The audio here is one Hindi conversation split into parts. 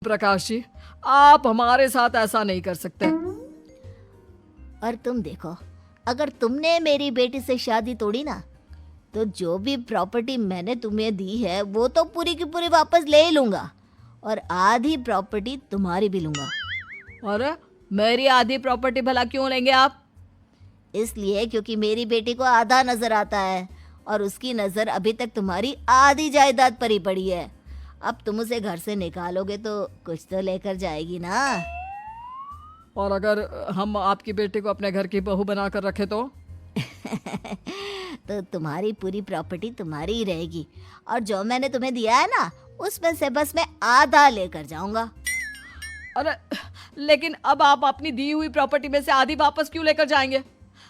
प्रकाश जी, आप हमारे साथ ऐसा नहीं कर सकते। और तुम देखो, अगर तुमने मेरी बेटी से शादी तोड़ी ना, तो जो भी प्रॉपर्टी मैंने तुम्हें दी है वो तो पूरी की पूरी वापस ले ही लूंगा, और आधी प्रॉपर्टी तुम्हारी भी लूंगा। अरे, मेरी आधी प्रॉपर्टी भला क्यों लेंगे आप? इसलिए क्योंकि मेरी बेटी को आधा नजर आता है और उसकी नजर अभी तक तुम्हारी आधी जायदाद पर ही पड़ी है। अब तुम उसे घर से निकालोगे तो कुछ तो लेकर जाएगी ना। और अगर हम आपकी बेटी को अपने घर की बहू बनाकर रखे तो? तो तुम्हारी पूरी प्रॉपर्टी तुम्हारी ही रहेगी, और जो मैंने तुम्हें दिया है ना, उसमें से बस मैं आधा लेकर जाऊंगा। अरे, लेकिन अब आप अपनी दी हुई प्रॉपर्टी में से आधी वापस क्यों लेकर जाएंगे?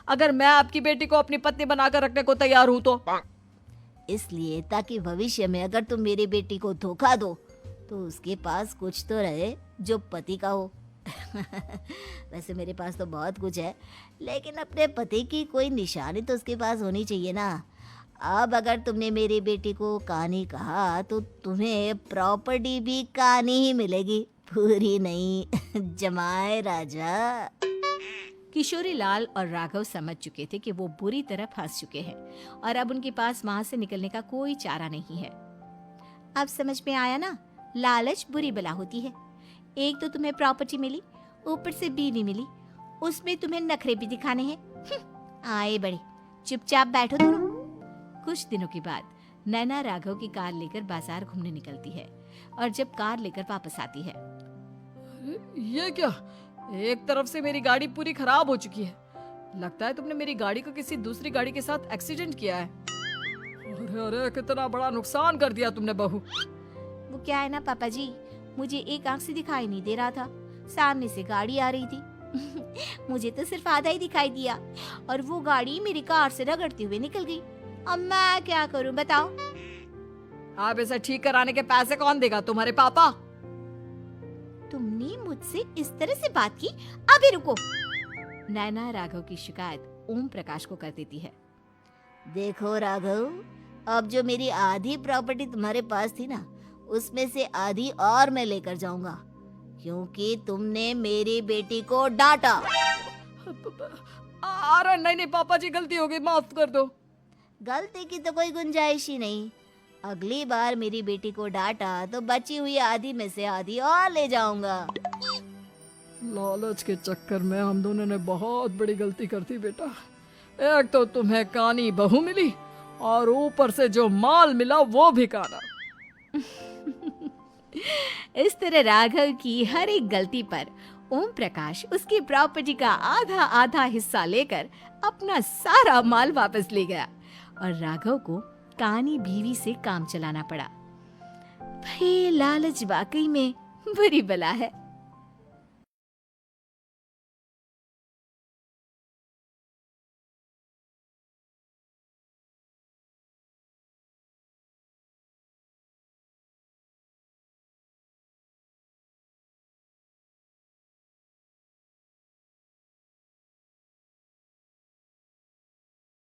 अगर मैं आपकी बेटी को अपनी पत्नी बनाकर रखने को तैयार हूं तो? इसलिए ताकि भविष्य में अगर तुम मेरी बेटी को धोखा दो तो उसके पास कुछ तो रहे जो पति का हो। वैसे मेरे पास तो बहुत कुछ है, लेकिन अपने पति की कोई निशानी तो उसके पास होनी चाहिए ना। अब अगर तुमने मेरी बेटी को कानी कहा तो तुम्हें प्रॉपर्टी भी कानी ही मिलेगी, पूरी नहीं। जमाए राजा। किशोरी लाल और राघव समझ चुके थे कि वो बुरी तरह फंस चुके हैं और अब उनके पास वहां से निकलने का कोई चारा नहीं है। अब समझ में आया ना, लालच बुरी बला होती है। एक तो तुम्हें प्रॉपर्टी मिली, ऊपर से बीवी मिली, उसमें तुम्हें नखरे भी दिखाने हैं। आए बड़े, चुपचाप बैठो दोनों। कुछ दिनों के बाद नैना राघव की कार लेकर बाजार घूमने निकलती है और जब कार लेकर वापस आती है, ये क्या? एक तरफ से मेरी गाड़ी पूरी खराब हो चुकी है। लगता है तुमने मेरी गाड़ी को किसी दूसरी गाड़ी के साथ एक्सीडेंट किया है। अरे अरे, कितना बड़ा नुकसान कर दिया तुमने बहू। वो क्या है ना पापा जी, मुझे एक आंख से दिखाई नहीं दे रहा था, सामने से गाड़ी आ रही थी। मुझे तो सिर्फ आधा ही दिखाई दिया और वो गाड़ी मेरी कार से रगड़ते हुए निकल गई। अब मैं क्या करूं बताओ? आप इसे ठीक कराने के पैसे कौन देगा? तुम्हारे पापा। तुमने मुझसे इस तरह से बात की? अभी रुको। नैना राघव की शिकायत ओम प्रकाश को कर देती है। देखो राघव, अब जो मेरी आधी प्रॉपर्टी तुम्हारे पास थी ना, उसमें से आधी और मैं लेकर जाऊंगा, क्योंकि तुमने मेरी बेटी को डांटा। अरे नहीं नहीं पापा जी, गलती हो गई, माफ कर दो। गलती की तो कोई गुंजाइश ही नहीं। अगली बार मेरी बेटी को डांटा तो बची हुई आधी में से आधी और ले जाऊंगा। लालच के चक्कर में हम दोनों ने बहुत बड़ी गलती कर दी बेटा। एक तो तुम्हें कानी बहू मिली और ऊपर से जो माल मिला वो भी काना। इस तरह राघव की हर एक गलती पर ओम प्रकाश उसकी प्रॉपर्टी का आधा आधा हिस्सा लेकर अपना सारा माल वापस ले गया और राघव को कानी बीवी से काम चलाना पड़ा। भाई लालच वाकई में बुरी बला है।